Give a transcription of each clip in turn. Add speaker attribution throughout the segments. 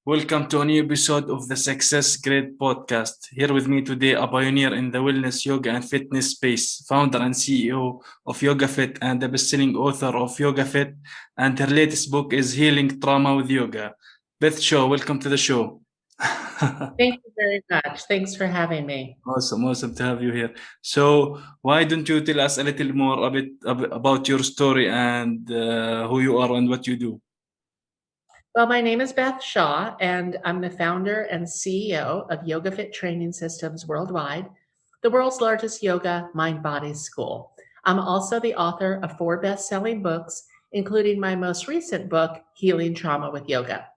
Speaker 1: Welcome to a new episode of the Success Grid podcast. Here with me today, a pioneer in the wellness, yoga, and fitness space, founder and CEO of YogaFit and the best-selling author of YogaFit. And her latest book is Healing Trauma with Yoga. Beth Shaw, welcome to the show.
Speaker 2: Thank you very much. Thanks for having me.
Speaker 1: Awesome to have you here. So, why don't you tell us a little more about your story and who you are and what you do?
Speaker 2: Well, my name is Beth Shaw, and I'm the founder and CEO of YogaFit Training Systems Worldwide, the world's largest yoga mind-body school. I'm also the author of 4 best-selling books, including my most recent book, Healing Trauma with Yoga.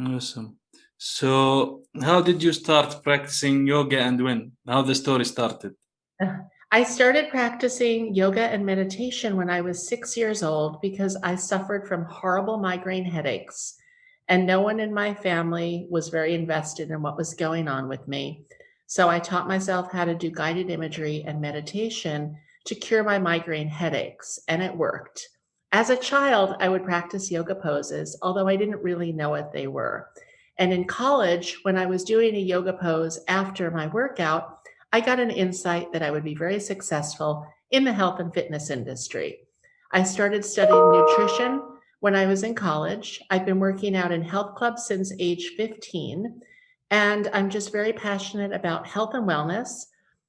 Speaker 1: Awesome. So, how did you start practicing yoga and when? How the story started?
Speaker 2: I started practicing yoga and meditation when I was 6 years old because I suffered from horrible migraine headaches, and no one in my family was very invested in what was going on with me. So I taught myself how to do guided imagery and meditation to cure my migraine headaches, and it worked. As a child, I would practice yoga poses, although I didn't really know what they were. And in college, when I was doing a yoga pose after my workout, I got an insight that I would be very successful in the health and fitness industry. I started studying nutrition when I was in college. I've been working out in health clubs since age 15, and I'm just very passionate about health and wellness.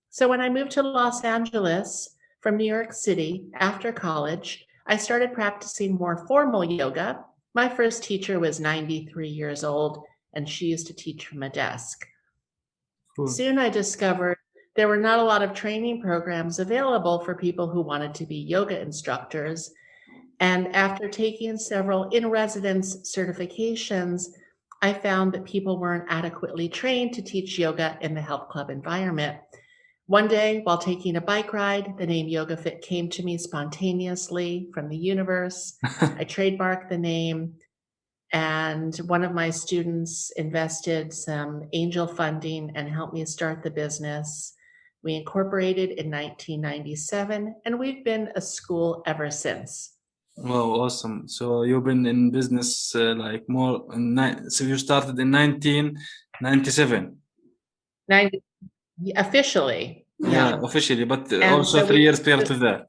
Speaker 2: So when I moved to Los Angeles from New York City after college, I started practicing more formal yoga. My first teacher was 93 years old, and she used to teach from a desk.
Speaker 1: Cool.
Speaker 2: Soon I discovered there were not a lot of training programs available for people who wanted to be yoga instructors. And after taking several in-residence certifications, I found that people weren't adequately trained to teach yoga in the health club environment. One day, while taking a bike ride, the name YogaFit came to me spontaneously from the universe. I trademarked the name, and one of my students invested some angel funding and helped me start the business. We incorporated in 1997, and we've been a school ever since.
Speaker 1: Wow, awesome. So you've been in business so you started in 1997.
Speaker 2: Officially.
Speaker 1: Yeah, officially, but
Speaker 2: And
Speaker 1: also
Speaker 2: so
Speaker 1: 3 years prior to that.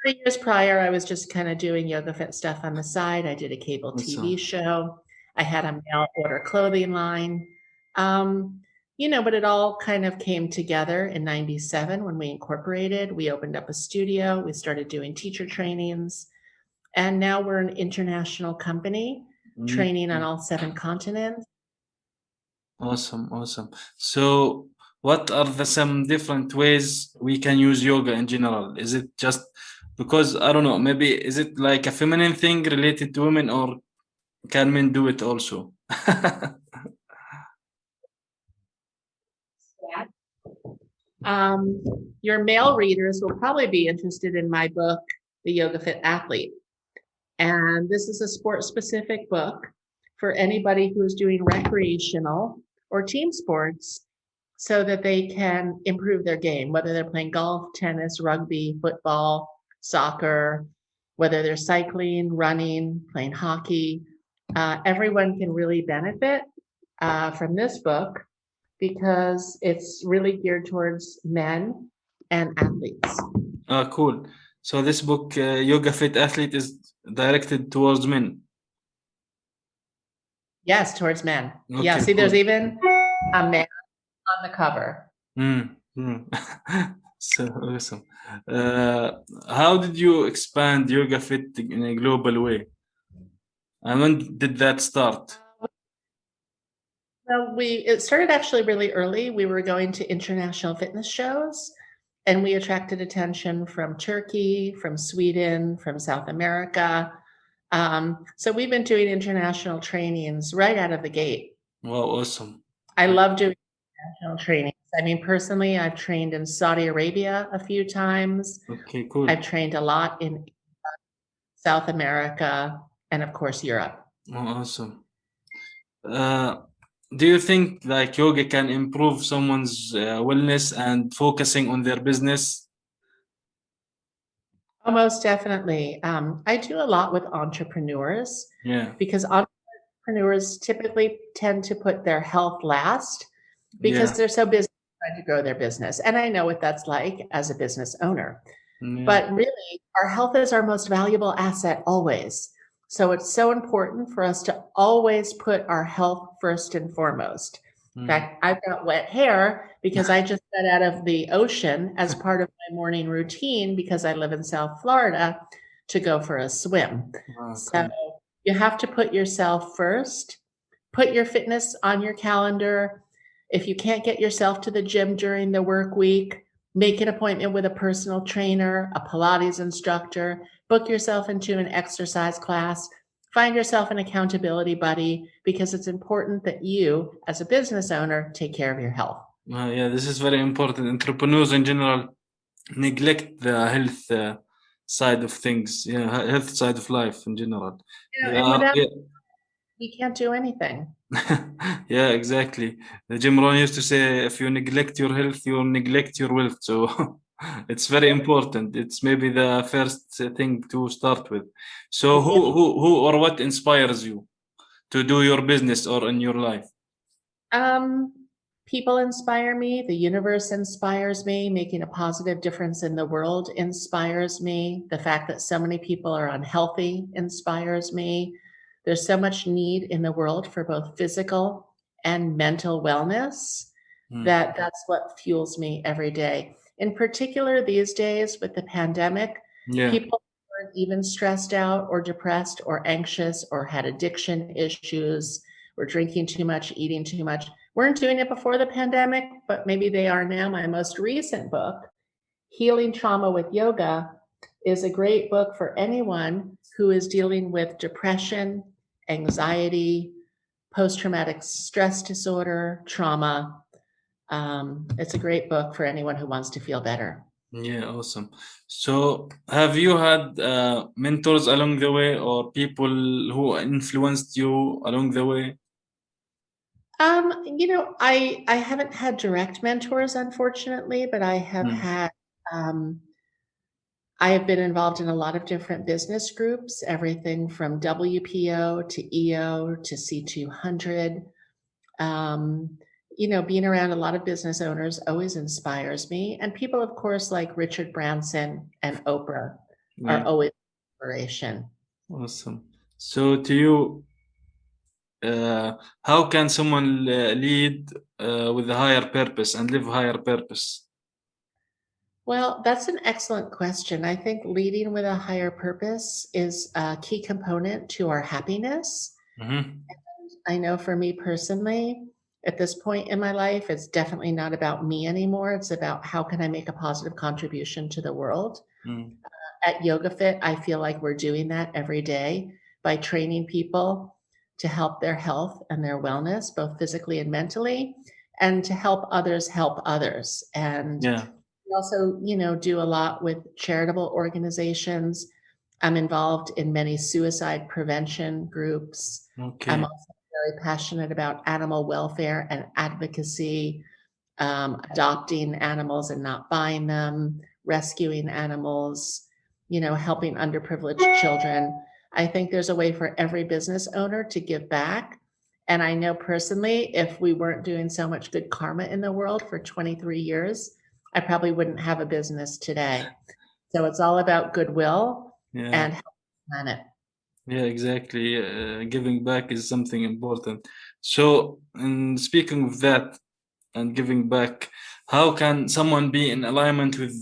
Speaker 2: 3 years prior, I was just kind of doing YogaFit stuff on the side. I did a cable TV show. I had a mail order clothing line. But it all kind of came together in 97 when we incorporated. We opened up a studio. We started doing teacher trainings. And now we're an international company training on all 7 continents.
Speaker 1: Awesome. So what are some different ways we can use yoga in general? Is it just because, I don't know, maybe is it like a feminine thing related to women, or can men do it also?
Speaker 2: Your male readers will probably be interested in my book, The YogaFit Athlete. And this is a sport-specific book for anybody who's doing recreational or team sports so that they can improve their game, whether they're playing golf, tennis, rugby, football, soccer, whether they're cycling, running, playing hockey. Everyone can really benefit from this book because it's really geared towards men and athletes.
Speaker 1: Cool. So this book, YogaFit Athlete, is directed towards men.
Speaker 2: Yes, towards men.
Speaker 1: Okay,
Speaker 2: yeah, see,
Speaker 1: cool.
Speaker 2: There's even a man on the cover.
Speaker 1: So awesome. How did you expand YogaFit in a global way? And when did that start?
Speaker 2: Well, it started actually really early. We were going to international fitness shows, and we attracted attention from Turkey, from Sweden, from South America. So we've been doing international trainings right out of the gate.
Speaker 1: Wow, awesome.
Speaker 2: I love doing international trainings. I mean, personally, I've trained in Saudi Arabia a few times.
Speaker 1: Okay, cool.
Speaker 2: I've trained a lot in South America and, of course, Europe.
Speaker 1: Oh, awesome. Do you think like yoga can improve someone's wellness and focusing on their business?
Speaker 2: Most definitely. I do a lot with entrepreneurs.
Speaker 1: Yeah.
Speaker 2: Because entrepreneurs typically tend to put their health last because
Speaker 1: Yeah,
Speaker 2: they're so busy trying to grow their business. And I know what that's like as a business owner.
Speaker 1: yeah,
Speaker 2: But really, our health is our most valuable asset always. So it's so important for us to always put our health first and foremost. In
Speaker 1: mm,
Speaker 2: fact, I've got wet hair because I just got out of the ocean as part of my morning routine because I live in South Florida to go for a swim. So
Speaker 1: okay.
Speaker 2: you have to put yourself first, put your fitness on your calendar. If you can't get yourself to the gym during the work week, make an appointment with a personal trainer, a Pilates instructor, book yourself into an exercise class, find yourself an accountability buddy because it's important that you, as a business owner, take care of your health.
Speaker 1: Yeah, this is very important. Entrepreneurs in general neglect the health side of things, yeah, health side of life in general.
Speaker 2: And
Speaker 1: Yeah,
Speaker 2: without
Speaker 1: yeah.
Speaker 2: we can't do anything.
Speaker 1: Yeah, exactly. Jim Rohn used to say, if you neglect your health, you neglect your wealth. So it's very important. It's maybe the first thing to start with. So
Speaker 2: Yeah.
Speaker 1: who or what inspires you to do your business or in your life?
Speaker 2: Um, People inspire me. The universe inspires me. Making a positive difference in the world inspires me. The fact that so many people are unhealthy inspires me. There's so much need in the world for both physical and mental wellness
Speaker 1: Hmm.
Speaker 2: that that's what fuels me every day. In particular, these days with the pandemic,
Speaker 1: Yeah,
Speaker 2: people aren't even stressed out or depressed or anxious or had addiction issues, were drinking too much, eating too much, weren't doing it before the pandemic, but maybe they are now. My most recent book, Healing Trauma with Yoga, is a great book for anyone who is dealing with depression, anxiety, post-traumatic stress disorder, trauma. It's a great book for anyone who wants to feel better.
Speaker 1: yeah, awesome. So have you had mentors along the way or people who influenced you along the way?
Speaker 2: I haven't had direct mentors, unfortunately, but
Speaker 1: Hmm.
Speaker 2: um, I have been involved in a lot of different business groups, everything from WPO to EO to C200. Um, Being around a lot of business owners always inspires me. And people, of course, like Richard Branson and Oprah are
Speaker 1: Yeah,
Speaker 2: always inspiration.
Speaker 1: awesome. So to you, uh, how can someone lead with a higher purpose and live higher purpose?
Speaker 2: Well, that's an excellent question. I think leading with a higher purpose is a key component to our happiness.
Speaker 1: Mm-hmm.
Speaker 2: I know for me personally, at this point in my life, it's definitely not about me anymore. It's about how can I make a positive contribution to the world.
Speaker 1: Mm.
Speaker 2: At YogaFit, I feel like we're doing that every day by training people to help their health and their wellness, both physically and mentally, and to help others. And
Speaker 1: Yeah.
Speaker 2: we also, do a lot with charitable organizations. I'm involved in many suicide prevention groups. I'm
Speaker 1: Okay.
Speaker 2: also very passionate about animal welfare and advocacy, adopting animals and not buying them, rescuing animals, helping underprivileged children. I think there's a way for every business owner to give back. And I know personally, if we weren't doing so much good karma in the world for 23 years, I probably wouldn't have a business today. So it's all about goodwill
Speaker 1: Yeah.
Speaker 2: and help the planet.
Speaker 1: Yeah, exactly. Giving back is something important. So, and speaking of that and giving back, how can someone be in alignment with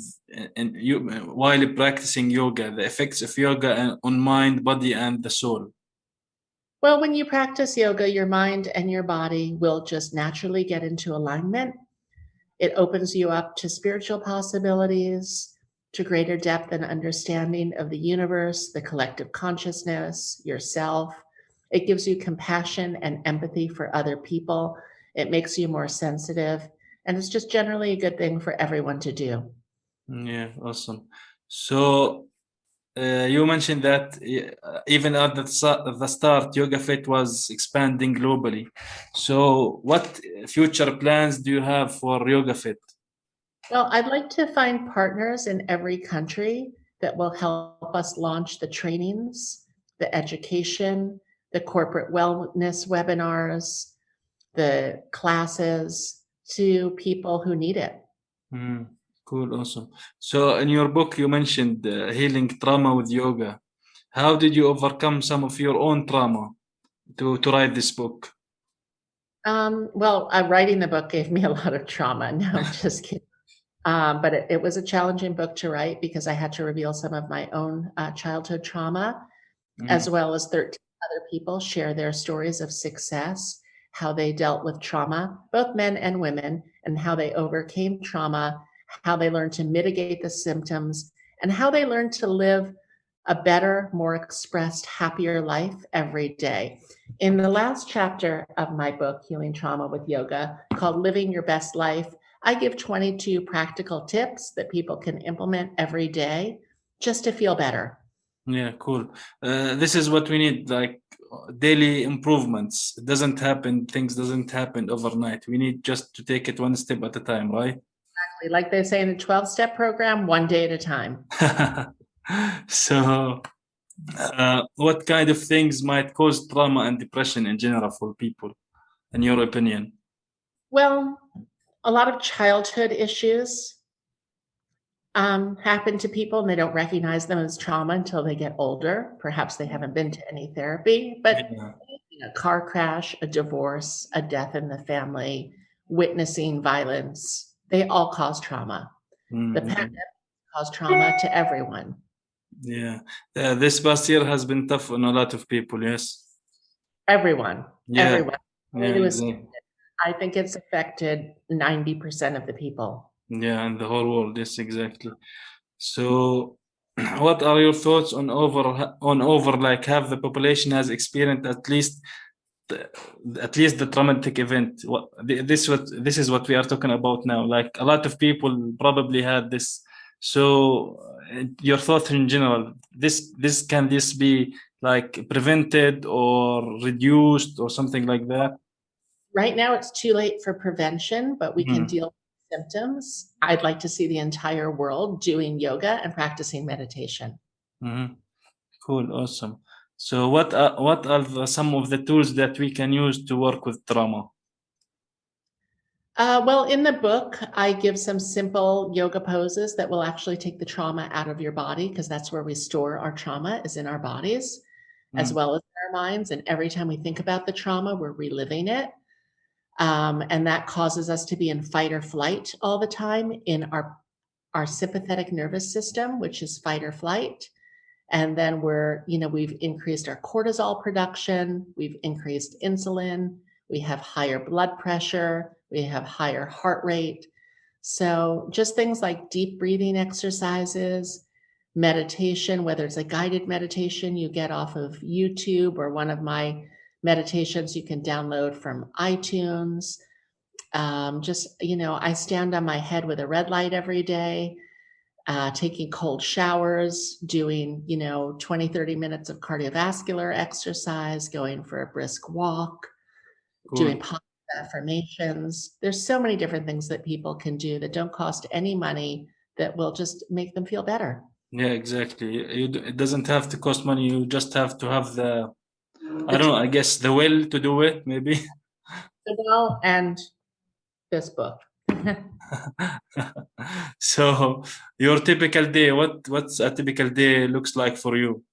Speaker 1: and you while practicing yoga, the effects of yoga on mind, body, and the soul?
Speaker 2: Well, when you practice yoga, your mind and your body will just naturally get into alignment. It opens you up to spiritual possibilities, to greater depth and understanding of the universe, the collective consciousness, yourself. It gives you compassion and empathy for other people. It makes you more sensitive. And it's just generally a good thing for everyone to do.
Speaker 1: Yeah, awesome. So, you mentioned that even at the start, YogaFit was expanding globally. So, what future plans do you have for YogaFit?
Speaker 2: Well, I'd like to find partners in every country that will help us launch the trainings, the education, the corporate wellness webinars, the classes to people who need it.
Speaker 1: Cool, awesome. So in your book, you mentioned healing trauma with yoga. How did you overcome some of your own trauma to write this book?
Speaker 2: Well, writing the book gave me a lot of trauma. No, I'm just kidding. But it was a challenging book to write because I had to reveal some of my own childhood trauma, as well as 13 other people share their stories of success, how they dealt with trauma, both men and women, and how they overcame trauma, how they learned to mitigate the symptoms, and how they learned to live a better, more expressed, happier life every day. In the last chapter of my book, Healing Trauma with Yoga, called Living Your Best Life, I give 22 practical tips that people can implement every day just to feel better.
Speaker 1: Yeah, cool. This is what we need, like daily improvements. It doesn't happen, things doesn't happen overnight. We need just to take it one step at a time, right?
Speaker 2: Exactly. Like they say in the 12-step program, one day at a time.
Speaker 1: So, what kind of things might cause trauma and depression in general for people, in your opinion?
Speaker 2: Well, a lot of childhood issues happen to people and they don't recognize them as trauma until they get older. Perhaps they haven't been to any therapy, but a car crash, a divorce, a death in the family, witnessing violence, they all cause trauma. The pandemic caused trauma to everyone.
Speaker 1: Yeah. This past year has been tough on a lot of people, yes.
Speaker 2: Everyone.
Speaker 1: Yeah.
Speaker 2: Everyone.
Speaker 1: Yeah, exactly.
Speaker 2: I think it's affected 90% of the people.
Speaker 1: Yeah, and the whole world, yes, exactly. So, what are your thoughts on over like half the population has experienced at least the traumatic event? This is what we are talking about now. Like a lot of people probably had this. So, your thoughts in general, this can this be like prevented or reduced or something like that?
Speaker 2: Right now, it's too late for prevention, but we can deal with symptoms. I'd like to see the entire world doing yoga and practicing meditation.
Speaker 1: Cool, awesome. So, what are some of the tools that we can use to work with trauma?
Speaker 2: Well, in the book, I give some simple yoga poses that will actually take the trauma out of your body because that's where we store our trauma is in our bodies as well as in our minds. And every time we think about the trauma, we're reliving it. And that causes us to be in fight or flight all the time in our sympathetic nervous system, which is fight or flight. And then we've increased our cortisol production, we've increased insulin, we have higher blood pressure, we have higher heart rate. So just things like deep breathing exercises, meditation, whether it's a guided meditation you get off of YouTube or one of my meditations you can download from iTunes. I stand on my head with a red light every day, taking cold showers, doing, 20, 30 minutes of cardiovascular exercise, going for a brisk walk, doing positive affirmations. There's so many different things that people can do that don't cost any money that will just make them feel better.
Speaker 1: Yeah, exactly. It doesn't have to cost money. You just have to have I don't know, I guess the will to do it, maybe.
Speaker 2: Well, and this book.
Speaker 1: So, your typical day, what's a typical day looks like for you?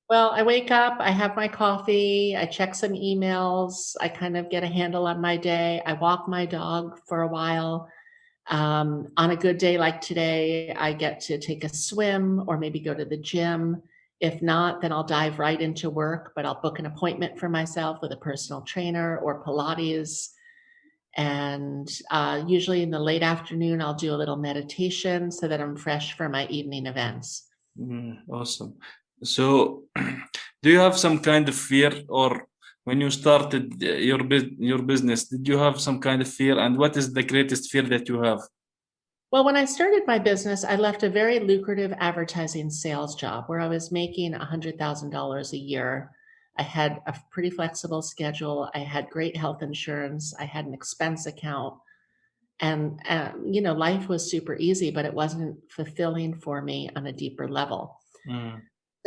Speaker 2: Well, I wake up, I have my coffee, I check some emails, I kind of get a handle on my day. I walk my dog for a while. On a good day like today, I get to take a swim or maybe go to the gym. If not, then I'll dive right into work, but I'll book an appointment for myself with a personal trainer or Pilates. And usually in the late afternoon, I'll do a little meditation so that I'm fresh for my evening events.
Speaker 1: Awesome. So, do you have some kind of fear, or when you started your business, did you have some kind of fear? And what is the greatest fear that you have?
Speaker 2: Well, when I started my business, I left a very lucrative advertising sales job where I was making $100,000 a year. I had a pretty flexible schedule. I had great health insurance. I had an expense account. And, life was super easy, but it wasn't fulfilling for me on a deeper level.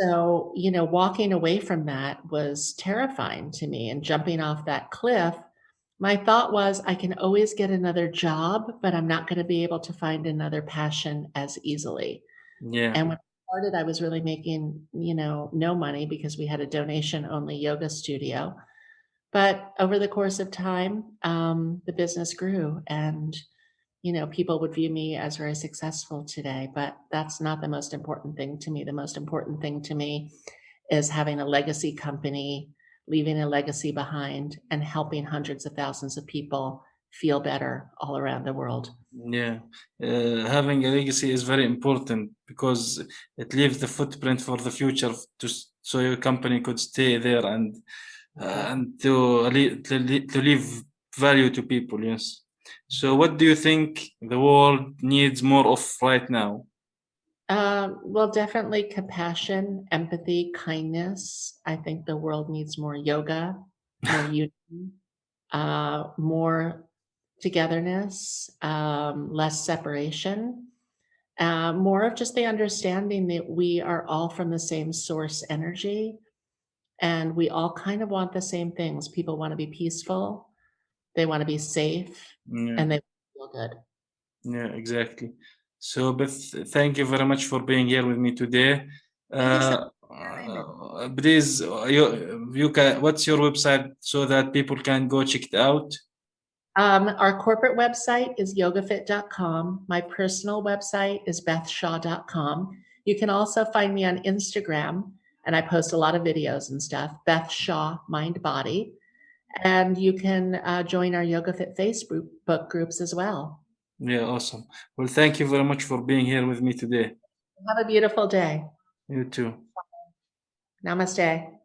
Speaker 2: So, walking away from that was terrifying to me and jumping off that cliff. My thought was, I can always get another job, but I'm not going to be able to find another passion as easily.
Speaker 1: Yeah,
Speaker 2: And when I started, I was really making, no money because we had a donation only yoga studio. But over the course of time, the business grew and people would view me as very successful today, but that's not the most important thing to me. The most important thing to me is having a legacy company, leaving a legacy behind, and helping hundreds of thousands of people feel better all around the world.
Speaker 1: yeah. Having a legacy is very important because it leaves the footprint for the future so your company could stay there and to leave value to people. Yes. So, what do you think the world needs more of right now?
Speaker 2: Well, definitely compassion, empathy, kindness. I think the world needs more yoga, more unity, more togetherness, less separation, more of just the understanding that we are all from the same source energy and we all kind of want the same things. People want to be peaceful, they want to be safe,
Speaker 1: Yeah,
Speaker 2: and they feel good.
Speaker 1: yeah, exactly. So, Beth, thank you very much for being here with me today.
Speaker 2: Thank you so much for having me.
Speaker 1: Please, you can. What's your website so that people can go check it out?
Speaker 2: Our corporate website is yogafit.com. My personal website is bethshaw.com. You can also find me on Instagram, and I post a lot of videos and stuff, Beth Shaw Mind Body. And you can join our YogaFit Facebook groups as well.
Speaker 1: Yeah, awesome. Well, thank you very much for being here with me today.
Speaker 2: Have a beautiful day.
Speaker 1: You too.
Speaker 2: Namaste.